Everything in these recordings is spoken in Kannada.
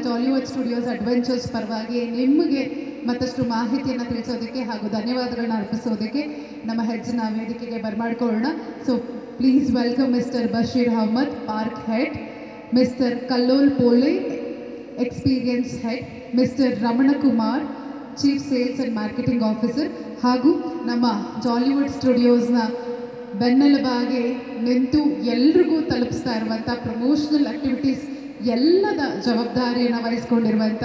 ಜಾಲಿವುಡ್ ಸ್ಟುಡಿಯೋಸ್ ಅಡ್ವೆಂಚರ್ಸ್ ಪರವಾಗಿ ನಿಮಗೆ ಮತ್ತಷ್ಟು ಮಾಹಿತಿಯನ್ನು ತಿಳಿಸೋದಕ್ಕೆ ಹಾಗೂ ಧನ್ಯವಾದಗಳನ್ನ ಅರ್ಪಿಸೋದಕ್ಕೆ ನಮ್ಮ ಹೆಡ್ಸ್ನ ವೇದಿಕೆಗೆ ಬರಮಾಡ್ಕೊಳ್ಳೋಣ. So please welcome mister Basheer Ahmed, park head, mister Kallol Pole, experience head, mister Ramanakumar, chief sales and marketing officer, ಹಾಗೂ ನಮ್ಮ ಜಾಲಿವುಡ್ ಸ್ಟುಡಿಯೋಸ್ನ ಬೆನ್ನೆಲುಬಾಗಿ ನಿಂತು ಎಲ್ರಿಗೂ ತಲುಪಿಸ್ತಾ ಇರುವಂಥ ಪ್ರಮೋಷನಲ್ ಆ್ಯಕ್ಟಿವಿಟೀಸ್ ಎಲ್ಲದ ಜವಾಬ್ದಾರಿಯನ್ನು ವಹಿಸ್ಕೊಂಡಿರುವಂಥ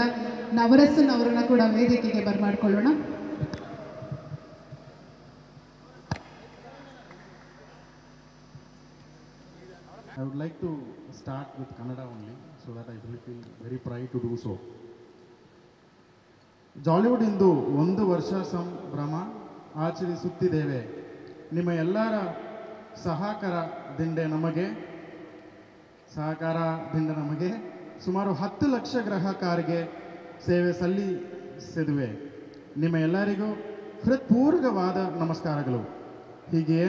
ನವರಸನ್ ಅವರನ್ನು ಕೂಡ ವೇದಿಕೆಗೆ ಬರಮಾಡ್ಕೊಳ್ಳೋಣ. I would like to start with Kannada only, so that I will feel very proud to do so. Jollywood ಇಂದು 1 ವರ್ಷ ಸಂಭ್ರಮ ಆಚರಿಸುತ್ತಿದ್ದೇವೆ. ನಿಮ್ಮ ಎಲ್ಲರ ಸಹಕಾರದಿಂದ ನಮಗೆ ಸುಮಾರು 10 ಲಕ್ಷ ಗ್ರಾಹಕರಿಗೆ ಸೇವೆ ಸಲ್ಲಿಸಿದುವೆ. ನಿಮ್ಮ ಎಲ್ಲರಿಗೂ ಹೃತ್ಪೂರ್ವಕವಾದ ನಮಸ್ಕಾರಗಳು. ಹೀಗೆಯೇ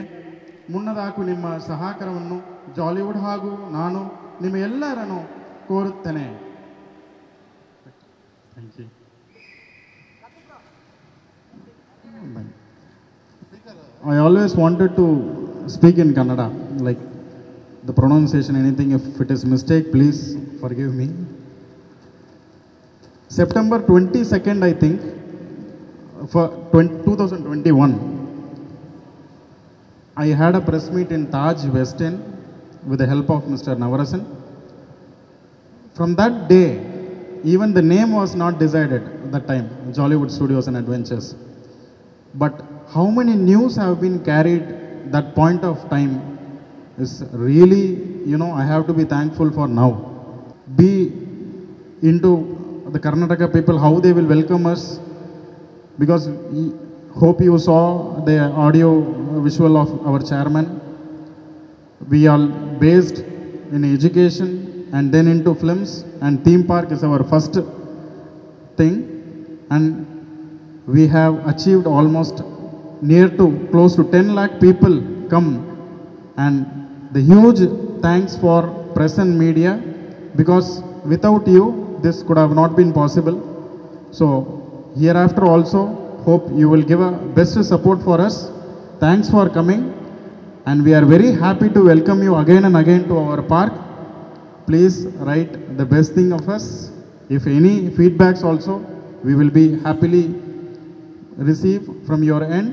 ಮುನ್ನದಾಕು ನಿಮ್ಮ ಸಹಕಾರವನ್ನು ಜಾಲಿವುಡ್ ಹಾಗೂ ನಾನು ನಿಮ್ಮ ಎಲ್ಲರನ್ನು ಕೋರುತ್ತೇನೆ. Thank you. I always wanted to speak in Kannada, like the pronunciation, anything, if it is mistake, please forgive me. September 22nd, I think, for 2021, I had a press meet in Taj West End with the help of Mr. Navarasan. From that day, even the name was not decided at that time, Jollywood Studios and Adventures. But how many news have been carried that point of time is really, I have to be thankful for now. Be into the Karnataka people, how they will welcome us, because hope you saw the audio visual of our chairman. We are based in education and then into films, and theme park is our first thing, and we have achieved almost near to close to 10 lakh people come, and the huge thanks for press and media, because without you this could have not been possible. So hereafter also hope you will give a best support for us. Thanks for coming, and we are very happy to welcome you again and again to our park. Please write the best thing of us. If any feedbacks also, we will be happily receive from your end.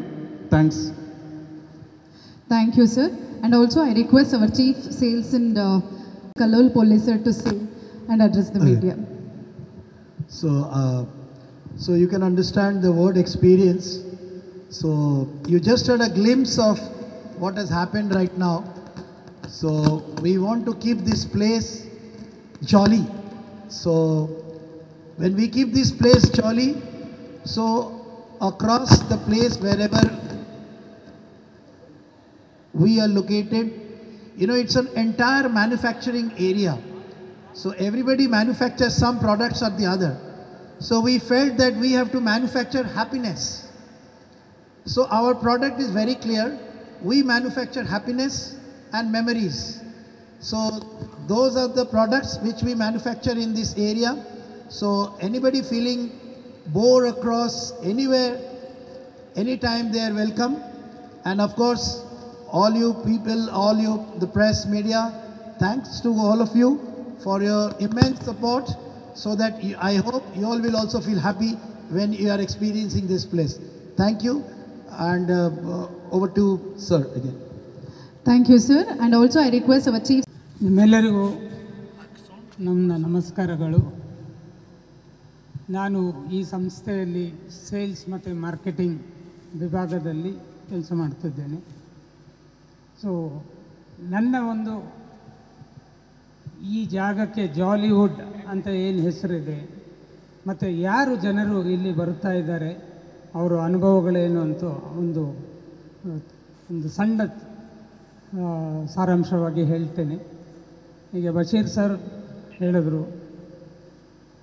Thanks. Thank you, sir. And also I request our Chief Sales and Kallol Police sir to say and address the media. So you can understand the word experience. So you just had a glimpse of what has happened right now. So we want to keep this place jolly. So when we keep this place jolly, so across the place wherever we are located, it's an entire manufacturing area. So everybody manufactures some products or the other. So we felt that we have to manufacture happiness. So our product is very clear. We manufacture happiness and memories. So those are the products which we manufacture in this area. So anybody feeling bored across anywhere, anytime they are welcome. And of course, all you people, all you, the press, media, thanks to all of you for your immense support, so that I hope you all will also feel happy when you are experiencing this place. Thank you, and over to sir again. Thank you, sir. And also I request our chief. ನಿಮ್ಮೆಲ್ಲರಿಗೂ ನನ್ನ ನಮಸ್ಕಾರಗಳು. ನಾನು ಈ ಸಂಸ್ಥೆಯಲ್ಲಿ ಸೇಲ್ಸ್ ಮತ್ತು ಮಾರ್ಕೆಟಿಂಗ್ ವಿಭಾಗದಲ್ಲಿ ಕೆಲಸ ಮಾಡ್ತಿದ್ದೇನೆ. ಸೊ ನನ್ನ ಒಂದು ಈ ಜಾಗಕ್ಕೆ ಜಾಲಿವುಡ್ ಅಂತ ಏನು ಹೆಸರಿದೆ ಮತ್ತು ಯಾರು ಜನರು ಇಲ್ಲಿ ಬರ್ತಾ ಇದ್ದಾರೆ, ಅವರ ಅನುಭವಗಳೇನು ಅಂತ ಒಂದು ಸಣ್ಣ ಸಾರಾಂಶವಾಗಿ ಹೇಳ್ತೇನೆ. ಈಗ ಬಶೀರ್ ಸರ್ ಹೇಳಿದ್ರು,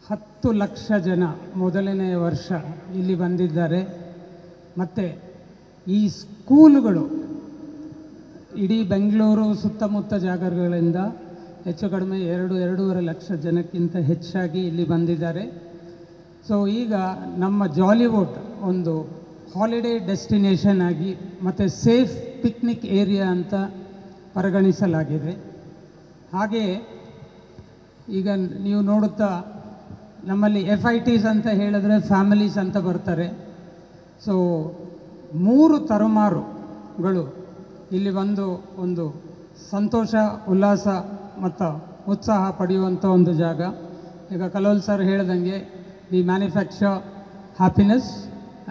10 ಲಕ್ಷ ಜನ ಮೊದಲನೆಯ ವರ್ಷ ಇಲ್ಲಿ ಬಂದಿದ್ದಾರೆ. ಮತ್ತು ಈ ಸ್ಕೂಲುಗಳು ಇಡೀ ಬೆಂಗಳೂರು ಸುತ್ತಮುತ್ತ ಜಾಗಗಳಿಂದ ಹೆಚ್ಚು ಕಡಿಮೆ 2-2.5 ಲಕ್ಷ ಜನಕ್ಕಿಂತ ಹೆಚ್ಚಾಗಿ ಇಲ್ಲಿ ಬಂದಿದ್ದಾರೆ. ಸೊ ಈಗ ನಮ್ಮ ಜಾಲಿವುಡ್ ಒಂದು ಹಾಲಿಡೇ ಡೆಸ್ಟಿನೇಷನ್ ಆಗಿ ಮತ್ತು ಸೇಫ್ ಪಿಕ್ನಿಕ್ ಏರಿಯಾ ಅಂತ ಪರಿಗಣಿಸಲಾಗಿದೆ. ಹಾಗೆಯೇ ಈಗ ನೀವು ನೋಡುತ್ತಾ ನಮ್ಮಲ್ಲಿ FITs ಅಂತ ಹೇಳಿದ್ರೆ ಫ್ಯಾಮಿಲೀಸ್ ಅಂತ ಬರ್ತಾರೆ. ಸೊ 3 ತಲೆಮಾರುಗಳು ಇಲ್ಲಿ ಬಂದು ಒಂದು ಸಂತೋಷ, ಉಲ್ಲಾಸ ಮತ್ತು ಉತ್ಸಾಹ ಪಡೆಯುವಂಥ ಒಂದು ಜಾಗ. ಈಗ ಕಲೋಲ್ ಸರ್ ಹೇಳ್ದಂಗೆ we manufacture happiness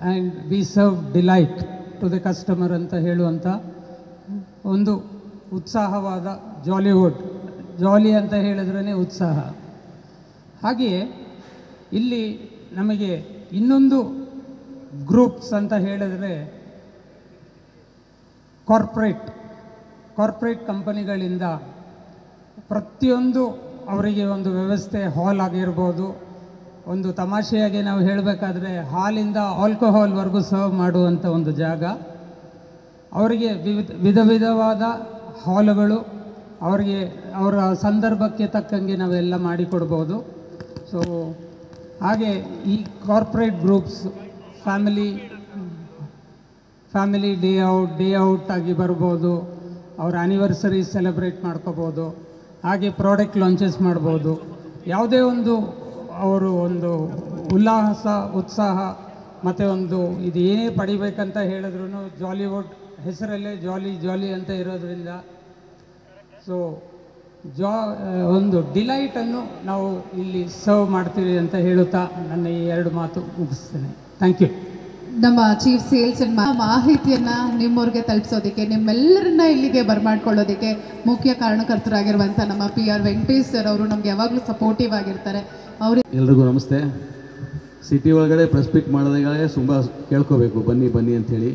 and we serve delight to the customer ಅಂತ ಹೇಳುವಂಥ ಒಂದು ಉತ್ಸಾಹವಾದ ಜಾಲಿವುಡ್. ಜಾಲಿ ಅಂತ ಹೇಳಿದ್ರೇ ಉತ್ಸಾಹ. ಹಾಗೆಯೇ ಇಲ್ಲಿ ನಮಗೆ ಇನ್ನೊಂದು ಗ್ರೂಪ್ಸ್ ಅಂತ ಹೇಳಿದರೆ ಕಾರ್ಪೊರೇಟ್ ಕಂಪನಿಗಳಿಂದ ಪ್ರತಿಯೊಂದು ಅವರಿಗೆ ಒಂದು ವ್ಯವಸ್ಥೆ, ಹಾಲ್ ಆಗಿರ್ಬೋದು, ಒಂದು ತಮಾಷೆಯಾಗಿ ನಾವು ಹೇಳಬೇಕಾದ್ರೆ ಹಾಲಿಂದ ಆಲ್ಕೋಹಾಲ್ವರೆಗೂ ಸರ್ವ್ ಮಾಡುವಂಥ ಒಂದು ಜಾಗ. ಅವರಿಗೆ ವಿಧವಾದ ಹಾಲುಗಳು ಅವರಿಗೆ ಅವರ ಸಂದರ್ಭಕ್ಕೆ ತಕ್ಕಂಗೆ ನಾವೆಲ್ಲ ಮಾಡಿಕೊಡ್ಬೋದು. ಸೊ ಹಾಗೆ ಈ corporate groups family day out ಆಗಿ ಬರ್ಬೋದು, ಅವ್ರ ಆ್ಯನಿವರ್ಸರಿ ಸೆಲೆಬ್ರೇಟ್ ಮಾಡ್ಕೋಬೋದು, ಹಾಗೆ ಪ್ರಾಡಕ್ಟ್ ಲಾಂಚಸ್ ಮಾಡ್ಬೋದು. ಯಾವುದೇ ಒಂದು ಅವರು ಒಂದು ಉಲ್ಲಾಸ, ಉತ್ಸಾಹ ಮತ್ತು ಒಂದು ಇದು ಏನೇ ಪಡಿಬೇಕಂತ ಹೇಳಿದ್ರು ಜಾಲಿವುಡ್ ಹೆಸರಲ್ಲೇ ಜಾಲಿ ಅಂತ ಇರೋದ್ರಿಂದ ಸೊ ಒಂದು ಡಿಲೈಟನ್ನು ನಾವು ಇಲ್ಲಿ ಸರ್ವ್ ಮಾಡ್ತೀವಿ ಅಂತ ಹೇಳುತ್ತಾ ನನ್ನ ಈ 2 ಮಾತು ಮುಗಿಸ್ತೇನೆ. Thank you. ನಮ್ಮ ಚೀಫ್ ಸೇಲ್ಸ್ ಅಂಡ್ ಮಾಹಿತಿಯನ್ನು ನಿಮ್ಮವ್ರಿಗೆ ತಲುಪಿಸೋದಕ್ಕೆ, ನಿಮ್ಮೆಲ್ಲರನ್ನ ಇಲ್ಲಿಗೆ ಬರಮಾಡ್ಕೊಳ್ಳೋದಕ್ಕೆ ಮುಖ್ಯ ಕಾರಣಕರ್ತರಾಗಿರುವಂಥ ನಮ್ಮ PR ವೆಂಕಟೇಶ್ ಸರ್ ಅವರು ನಮ್ಗೆ ಯಾವಾಗಲೂ ಸಪೋರ್ಟಿವ್ ಆಗಿರ್ತಾರೆ. ಅವರು ಎಲ್ರಿಗೂ ನಮಸ್ತೆ. ಸಿಟಿ ಒಳಗಡೆ ಪ್ರೆಸ್ ಮೀಟ್ ಮಾಡೋದಾಗಲೇ ತುಂಬ ಕೇಳ್ಕೋಬೇಕು ಬನ್ನಿ ಅಂಥೇಳಿ.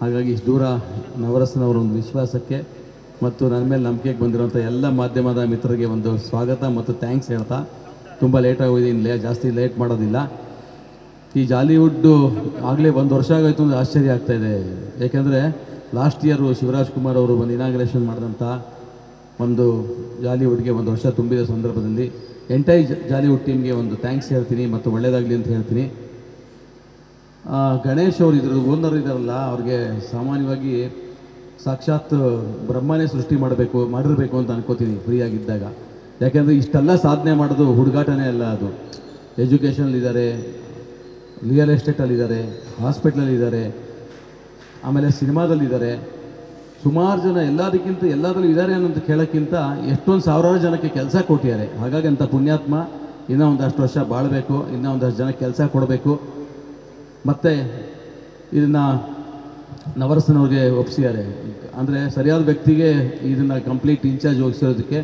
ಹಾಗಾಗಿ ಇಷ್ಟು ದೂರ ನವರಸನವರ ಒಂದು ವಿಶ್ವಾಸಕ್ಕೆ ಮತ್ತು ನನ್ನ ಮೇಲೆ ನಂಬಿಕೆಗೆ ಬಂದಿರೋಂಥ ಎಲ್ಲ ಮಾಧ್ಯಮದ ಮಿತ್ರರಿಗೆ ಒಂದು ಸ್ವಾಗತ ಮತ್ತು ಥ್ಯಾಂಕ್ಸ್ ಹೇಳ್ತಾ, ತುಂಬ ಲೇಟಾಗಿ ಹೋಗಿದ್ದೀನಿ, ಜಾಸ್ತಿ ಲೇಟ್ ಮಾಡೋದಿಲ್ಲ. ಈ ಜಾಲಿವುಡ್ಡು ಆಗಲೇ 1 ವರ್ಷ ಆಗೋಯ್ತು ಅಂದರೆ ಆಶ್ಚರ್ಯ ಆಗ್ತಾಯಿದೆ. ಏಕೆಂದರೆ ಲಾಸ್ಟ್ ಇಯರು ಶಿವರಾಜ್ ಕುಮಾರ್ ಅವರು ಒಂದು ಇನಾಗ್ರೇಷನ್ ಮಾಡಿದಂಥ ಒಂದು ಜಾಲಿವುಡ್ಗೆ 1 ವರ್ಷ ತುಂಬಿದ ಸಂದರ್ಭದಲ್ಲಿ ಎಂಟೈರ್ ಜಾಲಿವುಡ್ ಟೀಮ್ಗೆ ಒಂದು ಥ್ಯಾಂಕ್ಸ್ ಹೇಳ್ತೀನಿ ಮತ್ತು ಒಳ್ಳೆಯದಾಗಲಿ ಅಂತ ಹೇಳ್ತೀನಿ. ಗಣೇಶ್ ಅವರು ಇದ್ರ ಓನರ್ ಇದ್ದಾರಲ್ಲ, ಅವ್ರಿಗೆ ಸಾಮಾನ್ಯವಾಗಿ ಸಾಕ್ಷಾತ್ ಬ್ರಹ್ಮನೇ ಸೃಷ್ಟಿ ಮಾಡಿರಬೇಕು ಅಂತ ಅನ್ಕೋತೀನಿ ಫ್ರೀಯಾಗಿದ್ದಾಗ. ಯಾಕೆಂದರೆ ಇಷ್ಟೆಲ್ಲ ಸಾಧನೆ ಮಾಡೋದು ಹುಡುಗಾಟನೇ ಅಲ್ಲ, ಅದು ಎಜುಕೇಷನಲ್ಲಿದ್ದಾರೆ, ರಿಯಲ್ ಎಸ್ಟೇಟಲ್ಲಿದ್ದಾರೆ, ಹಾಸ್ಪಿಟ್ಲಲ್ಲಿದ್ದಾರೆ, ಆಮೇಲೆ ಸಿನಿಮಾದಲ್ಲಿದ್ದಾರೆ. ಸುಮಾರು ಜನ ಎಲ್ಲದರಲ್ಲೂ ಇದ್ದಾರೆ ಅನ್ನೋದು ಕೇಳೋಕ್ಕಿಂತ ಎಷ್ಟೊಂದು ಸಾವಿರಾರು ಜನಕ್ಕೆ ಕೆಲಸ ಕೊಟ್ಟಿದ್ದಾರೆ. ಹಾಗಾಗಿ ಅಂಥ ಪುಣ್ಯಾತ್ಮ ಇನ್ನೂ ಒಂದಷ್ಟು ವರ್ಷ ಬಾಳಬೇಕು, ಇನ್ನೂ ಒಂದಷ್ಟು ಜನಕ್ಕೆ ಕೆಲಸ ಕೊಡಬೇಕು. ಮತ್ತು ಇದನ್ನು ನವರಸನವ್ರಿಗೆ ಒಪ್ಪಿಸಿದ್ದಾರೆ. ಅಂದರೆ ಸರಿಯಾದ ವ್ಯಕ್ತಿಗೆ ಇದನ್ನು ಕಂಪ್ಲೀಟ್ ಇನ್ಚಾರ್ಜ್ ವಹಿಸೋದಕ್ಕೆ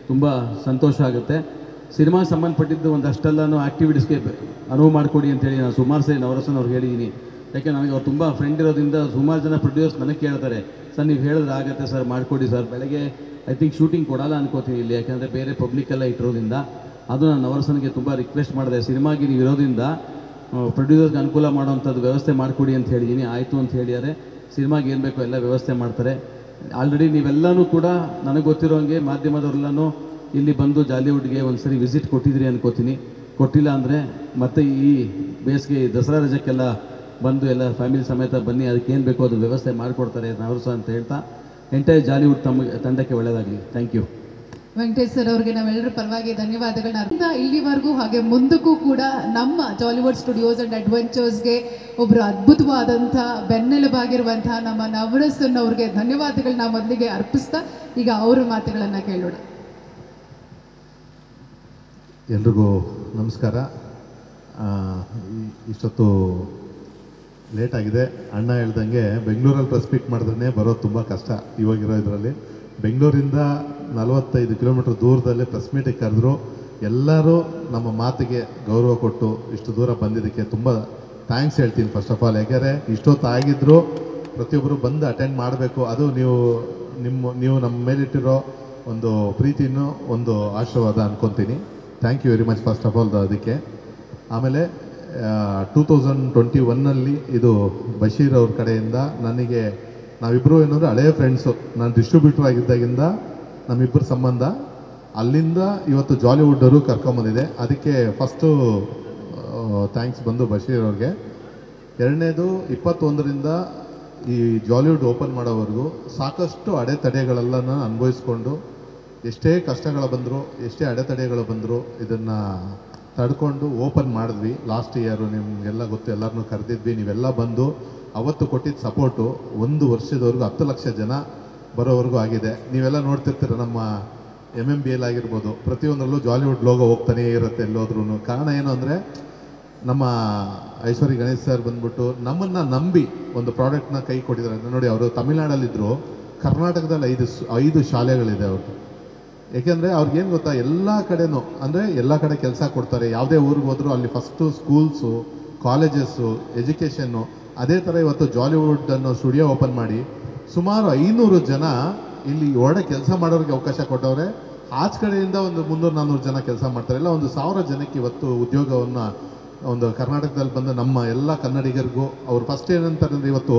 ತುಂಬ ಸಂತೋಷ ಆಗುತ್ತೆ. ಸಿನಿಮಾಗೆ ಸಂಬಂಧಪಟ್ಟಿದ್ದು ಒಂದಷ್ಟೆಲ್ಲನೂ ಆ್ಯಕ್ಟಿವಿಟೀಸ್ಗೆ ಅನುವು ಮಾಡಿಕೊಡಿ ಅಂತೇಳಿ ನಾನು ಸುಮಾರು ಸರಿ ನವರಸನವ್ರಿಗೆ ಹೇಳಿದ್ದೀನಿ. ಯಾಕೆ ನನಗೆ ಅವ್ರು ತುಂಬ ಫ್ರೆಂಡ್ ಇರೋದ್ರಿಂದ ಸುಮಾರು ಜನ ಪ್ರೊಡ್ಯೂಸರ್ಸ್ ನನಗೆ ಕೇಳ್ತಾರೆ, ಸರ್ ನೀವು ಹೇಳಿದ್ರೆ ಆಗುತ್ತೆ ಸರ್, ಮಾಡಿಕೊಡಿ ಸರ್. ಬೆಳಗ್ಗೆ ಐ ಥಿಂಕ್ ಶೂಟಿಂಗ್ ಕೊಡಲ್ಲ ಅನ್ಕೋತೀನಿ ಇಲ್ಲಿ, ಯಾಕೆಂದರೆ ಬೇರೆ ಪಬ್ಲಿಕ್ಕೆಲ್ಲ ಇಟ್ಟಿರೋದ್ರಿಂದ. ಅದು ನಾನು ನವರಸನಿಗೆ ತುಂಬ ರಿಕ್ವೆಸ್ಟ್ ಮಾಡಿದೆ, ಸಿನಿಮಾಗೆ ನೀವು ಇರೋದ್ರಿಂದ ಪ್ರೊಡ್ಯೂಸರ್ಗೆ ಅನುಕೂಲ ಮಾಡೋವಂಥದ್ದು ವ್ಯವಸ್ಥೆ ಮಾಡಿಕೊಡಿ ಅಂತ ಹೇಳಿದ್ದೀನಿ. ಆಯಿತು ಅಂತ ಹೇಳಿದ್ದಾರೆ. ಸಿನಿಮಾಗೆ ಏನು ಬೇಕೋ ಎಲ್ಲ ವ್ಯವಸ್ಥೆ ಮಾಡ್ತಾರೆ. ಆಲ್ರೆಡಿ ನೀವೆಲ್ಲನೂ ಕೂಡ ನನಗೆ ಗೊತ್ತಿರೋಂಗೆ ಮಾಧ್ಯಮದವರೆಲ್ಲನೂ ಇಲ್ಲಿ ಬಂದು ಜಾಲಿವುಡ್ಗೆ ಒಂದು ಸರಿ ವಿಸಿಟ್ ಕೊಟ್ಟಿದ್ದೀರಿ ಅನ್ಕೋತೀನಿ. ಕೊಟ್ಟಿಲ್ಲ ಅಂದರೆ ಮತ್ತೆ ಈ ಬೇಸಿಗೆ ದಸರಾ ರಜಕ್ಕೆಲ್ಲ ಬಂದು ಎಲ್ಲ ಫ್ಯಾಮಿಲಿ ಸಮೇತ ಬನ್ನಿ, ಅದಕ್ಕೆ ಏನು ಬೇಕೋ ಅದು ವ್ಯವಸ್ಥೆ ಮಾಡಿಕೊಡ್ತಾರೆ ನವರಸ ಅಂತ ಹೇಳ್ತಾ ಎಂಟೈರ್ ಜಾಲಿವುಡ್ ತಂಡಕ್ಕೆ ಒಳ್ಳೆಯದಾಗಲಿ. Thank you. ವೆಂಕಟೇಶ್ ಸರ್ ಅವ್ರಿಗೆ ನಾವೆಲ್ಲರ ಪರವಾಗಿ ಧನ್ಯವಾದಗಳನ್ನ. ಇಲ್ಲಿವರೆಗೂ ಹಾಗೆ ಮುಂದಕ್ಕೂ ಕೂಡ ನಮ್ಮ ಜಾಲಿವುಡ್ ಸ್ಟುಡಿಯೋಸ್ ಆ್ಯಂಡ್ ಅಡ್ವೆಂಚರ್ಸ್ಗೆ ಒಬ್ಬರು ಅದ್ಭುತವಾದಂಥ ಬೆನ್ನೆಲುಬಾಗಿರುವಂತಹ ನಮ್ಮ ನವರಸನ್ ಅವ್ರಿಗೆ ಧನ್ಯವಾದಗಳನ್ನ ಮೊದಲಿಗೆ ಅರ್ಪಿಸ್ತಾ ಈಗ ಅವರ ಮಾತುಗಳನ್ನು ಕೇಳೋಣ. ಎಲ್ರಿಗೂ ನಮಸ್ಕಾರ. ಇಷ್ಟೊತ್ತು ಲೇಟಾಗಿದೆ. ಅಣ್ಣ ಹೇಳ್ದಂಗೆ ಬೆಂಗಳೂರಲ್ಲಿ ಪ್ರೆಸ್ ಮೀಟ್ ಮಾಡಿದ್ರೆ ಬರೋದು ತುಂಬ ಕಷ್ಟ ಇವಾಗಿರೋ ಇದರಲ್ಲಿ. ಬೆಂಗಳೂರಿಂದ 45 ಕಿಲೋಮೀಟ್ರ್ ದೂರದಲ್ಲೇ ಪ್ರೆಸ್ ಮೀಟಿಗೆ ಕರೆದ್ರು. ಎಲ್ಲರೂ ನಮ್ಮ ಮಾತಿಗೆ ಗೌರವ ಕೊಟ್ಟು ಇಷ್ಟು ದೂರ ಬಂದಿದ್ದಕ್ಕೆ ತುಂಬ ಥ್ಯಾಂಕ್ಸ್ ಹೇಳ್ತೀನಿ ಫಸ್ಟ್ ಆಫ್ ಆಲ್. ಯಾಕೆಂದರೆ ಇಷ್ಟೊತ್ತು ಆಗಿದ್ದರೂ ಪ್ರತಿಯೊಬ್ಬರು ಬಂದು ಅಟೆಂಡ್ ಮಾಡಬೇಕು. ಅದು ನೀವು ನಮ್ಮ ಮೇಲಿಟ್ಟಿರೋ ಒಂದು ಪ್ರೀತಿನೂ ಒಂದು ಆಶೀರ್ವಾದ ಅಂದ್ಕೊತೀನಿ. Thank you very much first of all ಅದಕ್ಕೆ. ಆಮೇಲೆ 2021ನಲ್ಲಿ ಇದು ಬಶೀರ್ ಅವ್ರ ಕಡೆಯಿಂದ ನನಗೆ, ನಾವಿಬ್ಬರು ಏನಂದರೆ ಹಳೆಯ ಫ್ರೆಂಡ್ಸು. ನಾನು ಡಿಸ್ಟ್ರಿಬ್ಯೂಟರ್ ಆಗಿದ್ದಾಗಿಂದ ನಮ್ಮಿಬ್ಬರ ಸಂಬಂಧ. ಅಲ್ಲಿಂದ ಇವತ್ತು ಜಾಲಿವುಡ್ಡವರು ಕರ್ಕೊಂಬಂದಿದೆ. ಅದಕ್ಕೆ ಫಸ್ಟು ಥ್ಯಾಂಕ್ಸ್ ಬಂದು ಬಶೀರ್ ಅವ್ರಿಗೆ. ಎರಡನೇದು 21ರಿಂದ ಈ ಜಾಲಿವುಡ್ ಓಪನ್ ಮಾಡೋವರೆಗೂ ಸಾಕಷ್ಟು ಅಡೆತಡೆಗಳೆಲ್ಲನ ಅನುಭವಿಸ್ಕೊಂಡು ಎಷ್ಟೇ ಕಷ್ಟಗಳು ಬಂದರು, ಎಷ್ಟೇ ಅಡೆತಡೆಗಳು ಬಂದರು, ಇದನ್ನು ತಡ್ಕೊಂಡು ಓಪನ್ ಮಾಡಿದ್ವಿ. ಲಾಸ್ಟ್ ಇಯರು ನಿಮಗೆಲ್ಲ ಗೊತ್ತು, ಎಲ್ಲರನ್ನೂ ಕರೆದಿದ್ವಿ. ನೀವೆಲ್ಲ ಬಂದು ಅವತ್ತು ಕೊಟ್ಟಿದ್ದ ಸಪೋರ್ಟು 1 ವರ್ಷದವರೆಗೂ 10 ಲಕ್ಷ ಜನ ಬರೋವರೆಗೂ ಆಗಿದೆ. ನೀವೆಲ್ಲ ನೋಡ್ತಿರ್ತೀರ ನಮ್ಮ MMBL ಆಗಿರ್ಬೋದು, ಪ್ರತಿಯೊಂದರಲ್ಲೂ ಜಾಲಿವುಡ್ ಲೋಗೋ ಹೋಗ್ತಾನೇ ಇರುತ್ತೆ ಎಲ್ಲೋದ್ರೂ. ಕಾರಣ ಏನು ಅಂದರೆ ನಮ್ಮ ಐಶ್ವರ್ಯ ಗಣೇಶ್ ಸರ್ ಬಂದ್ಬಿಟ್ಟು ನಮ್ಮನ್ನು ನಂಬಿ ಒಂದು ಪ್ರಾಡಕ್ಟ್ನ ಕೈ ಕೊಟ್ಟಿದ್ದಾರೆ. ನೋಡಿ, ಅವರು ತಮಿಳ್ನಾಡಲ್ಲಿದ್ದರು, ಕರ್ನಾಟಕದಲ್ಲಿ 5 ಶಾಲೆಗಳಿದೆ ಅವ್ರದ್ದು. ಏಕೆಂದರೆ ಅವ್ರಿಗೇನು ಗೊತ್ತಾ, ಎಲ್ಲ ಕಡೆನೂ ಅಂದರೆ ಎಲ್ಲ ಕಡೆ ಕೆಲಸ ಕೊಡ್ತಾರೆ. ಯಾವುದೇ ಊರಿಗೆ ಹೋದರೂ ಅಲ್ಲಿ ಫಸ್ಟು ಸ್ಕೂಲ್ಸು, ಕಾಲೇಜಸ್ಸು, ಎಜುಕೇಷನ್ನು. ಅದೇ ಥರ ಇವತ್ತು ಜಾಲಿವುಡ್ ಅನ್ನೋ ಸ್ಟುಡಿಯೋ ಓಪನ್ ಮಾಡಿ ಸುಮಾರು 500 ಜನ ಇಲ್ಲಿ ಒಳ್ಳೆ ಕೆಲಸ ಮಾಡೋರಿಗೆ ಅವಕಾಶ ಕೊಟ್ಟವ್ರೆ. ಆಚೆ ಕಡೆಯಿಂದ ಒಂದು 300-400 ಜನ ಕೆಲಸ ಮಾಡ್ತಾರೆ. ಎಲ್ಲ ಒಂದು 1000 ಜನಕ್ಕೆ ಇವತ್ತು ಉದ್ಯೋಗವನ್ನು ಒಂದು ಕರ್ನಾಟಕದಲ್ಲಿ ಬಂದು ನಮ್ಮ ಎಲ್ಲ ಕನ್ನಡಿಗರಿಗೂ ಅವ್ರು ಫಸ್ಟ್ ಏನಂತಾರೆ, ಇವತ್ತು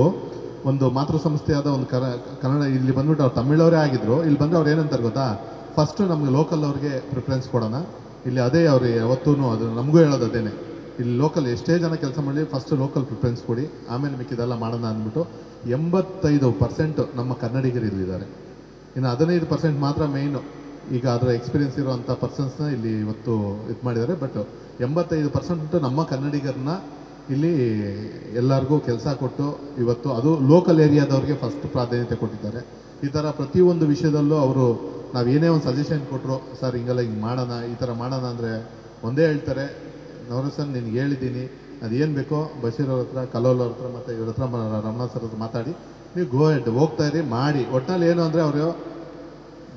ಒಂದು ಮಾತೃ ಸಂಸ್ಥೆಯಾದ ಒಂದು ಕನ್ನಡ ಇಲ್ಲಿ ಬಂದ್ಬಿಟ್ಟು ಅವ್ರು ತಮಿಳವರೇ ಆಗಿದ್ರು. ಇಲ್ಲಿ ಬಂದರೆ ಅವ್ರು ಏನಂತಾರೆ ಗೊತ್ತಾ, ಫಸ್ಟು ನಮಗೆ ಲೋಕಲ್ ಅವ್ರಿಗೆ ಪ್ರಿಫರೆನ್ಸ್ ಕೊಡೋಣ. ಇಲ್ಲಿ ಅದೇ ಅವ್ರು ಯಾವತ್ತೂ ಅದು ನಮಗೂ ಹೇಳೋದು ಅದೇನೆ, ಇಲ್ಲಿ ಲೋಕಲ್ ಎಷ್ಟೇ ಜನ ಕೆಲಸ ಮಾಡಲಿ ಫಸ್ಟು ಲೋಕಲ್ ಪ್ರಿಫರೆನ್ಸ್ ಕೊಡಿ, ಆಮೇಲೆ ಮಿಕ್ಕಿದೆಲ್ಲ ಮಾಡೋಣ ಅಂದ್ಬಿಟ್ಟು 85% ನಮ್ಮ ಕನ್ನಡಿಗರು ಇಲ್ಲಿದ್ದಾರೆ. ಇನ್ನು 15% ಮಾತ್ರ ಮೇಯ್ನು ಈಗ ಅದರ ಎಕ್ಸ್ಪೀರಿಯನ್ಸ್ ಇರೋವಂಥ ಪರ್ಸನ್ಸ್ನ ಇಲ್ಲಿ ಇವತ್ತು ಇದು ಮಾಡಿದ್ದಾರೆ. ಬಟ್ 85% ನಮ್ಮ ಕನ್ನಡಿಗರನ್ನ ಇಲ್ಲಿ ಎಲ್ಲರಿಗೂ ಕೆಲಸ ಕೊಟ್ಟು ಇವತ್ತು ಅದು ಲೋಕಲ್ ಏರಿಯಾದವ್ರಿಗೆ ಫಸ್ಟ್ ಪ್ರಾಧಾನ್ಯತೆ ಕೊಟ್ಟಿದ್ದಾರೆ. ಈ ಥರ ಪ್ರತಿಯೊಂದು ವಿಷಯದಲ್ಲೂ ಅವರು ನಾವು ಏನೇ ಒಂದು ಸಜೆಷನ್ ಕೊಟ್ಟರು, ಸರ್ ಹಿಂಗೆಲ್ಲ ಹಿಂಗೆ ಮಾಡೋಣ, ಈ ಥರ ಮಾಡೋಣ ಅಂದರೆ ಒಂದೇ ಹೇಳ್ತಾರೆ, ನವರಸನ್ ನಿನ್ಗೆ ಹೇಳಿದ್ದೀನಿ, ಅದೇನು ಬೇಕೋ ಬಶೀರ್ ಅವ್ರ ಹತ್ರ, ಕಲೋಲ್ ಅವ್ರ ಹತ್ರ ಮತ್ತು ಇವ್ರ ಹತ್ರ ರಮಣ ಸರ್ ಹತ್ರ ಮಾತಾಡಿ ನೀವು ಗೋ ಹೆಡ್ ಹೋಗ್ತಾ ಇರಿ ಮಾಡಿ. ಒಟ್ಟಿನಲ್ಲಿ ಏನು ಅಂದರೆ ಅವರು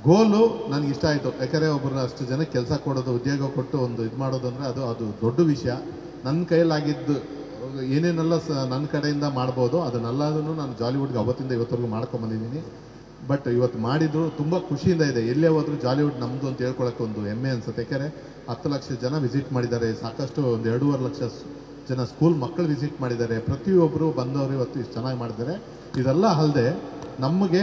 ಗೋಲು ನನಗೆ ಇಷ್ಟ ಆಯಿತು. ಯಾಕಂದರೆ ಒಬ್ಬರನ್ನ ಅಷ್ಟು ಜನಕ್ಕೆ ಕೆಲಸ ಕೊಡೋದು, ಉದ್ಯೋಗ ಕೊಟ್ಟು ಒಂದು ಇದು ಮಾಡೋದು ಅಂದರೆ ಅದು ದೊಡ್ಡ ವಿಷಯ. ನನ್ನ ಕೈಯಲ್ಲಾಗಿದ್ದು ಏನೇನೆಲ್ಲ ನನ್ನ ಕಡೆಯಿಂದ ಮಾಡ್ಬೋದು ಅದನ್ನೆಲ್ಲದನ್ನು ನಾನು ಜಾಲಿವುಡ್ಗೆ ಅವತ್ತಿಂದ ಇವತ್ತವರೆಗೂ ಮಾಡ್ಕೊಂಬಂದಿದ್ದೀನಿ. ಬಟ್ ಇವತ್ತು ಮಾಡಿದ್ರು ತುಂಬ ಖುಷಿಯಿಂದ ಇದೆ. ಎಲ್ಲೇ ಹೋದರೂ ಜಾಲಿವುಡ್ ನಮ್ಮದು ಅಂತ ಹೇಳ್ಕೊಳಕ್ಕೆ ಒಂದು ಹೆಮ್ಮೆ ಅನಿಸುತ್ತೆ. ಯಾಕೆಂದರೆ 10 ಲಕ್ಷ ಜನ ವಿಸಿಟ್ ಮಾಡಿದ್ದಾರೆ, ಸಾಕಷ್ಟು ಒಂದು 2.5 ಲಕ್ಷ ಜನ ಸ್ಕೂಲ್ ಮಕ್ಕಳು ವಿಸಿಟ್ ಮಾಡಿದ್ದಾರೆ. ಪ್ರತಿಯೊಬ್ಬರು ಬಂದವರು ಇವತ್ತು ಇಷ್ಟು ಚೆನ್ನಾಗಿ ಮಾಡಿದ್ದಾರೆ. ಇದೆಲ್ಲ ಅಲ್ಲದೆ ನಮಗೆ